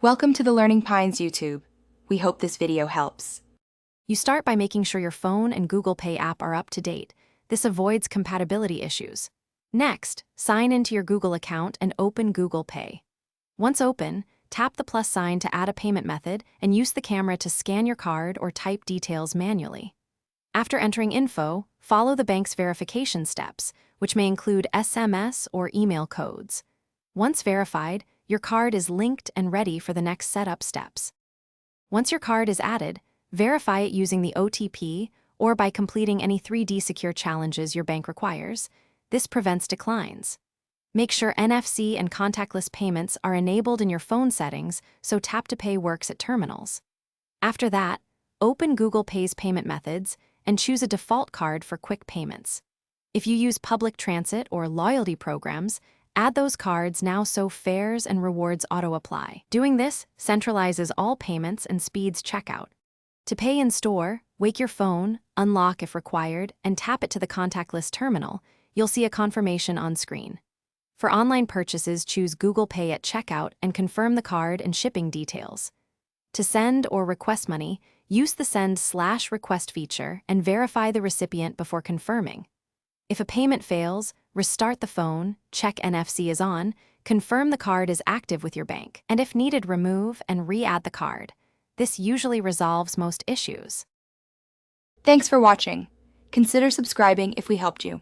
Welcome to the Learning Pines YouTube. We hope this video helps. You start by making sure your phone and Google Pay app are up to date. This avoids compatibility issues. Next, sign into your Google account and open Google Pay. Once open, tap the plus sign to add a payment method and use the camera to scan your card or type details manually. After entering info, follow the bank's verification steps, which may include SMS or email codes. Once verified, your card is linked and ready for the next setup steps. Once your card is added, verify it using the OTP or by completing any 3D secure challenges your bank requires. This prevents declines. Make sure NFC and contactless payments are enabled in your phone settings so Tap to Pay works at terminals. After that, open Google Pay's payment methods and choose a default card for quick payments. If you use public transit or loyalty programs, add those cards now so fares and rewards auto-apply. Doing this centralizes all payments and speeds checkout. To pay in store, wake your phone, unlock if required, and tap it to the contactless terminal. You'll see a confirmation on screen. For online purchases, choose Google Pay at checkout and confirm the card and shipping details. To send or request money, use the send/request feature and verify the recipient before confirming. If a payment fails, restart the phone, check NFC is on, confirm the card is active with your bank, and if needed, remove and re-add the card. This usually resolves most issues. Thanks for watching. Consider subscribing if we helped you.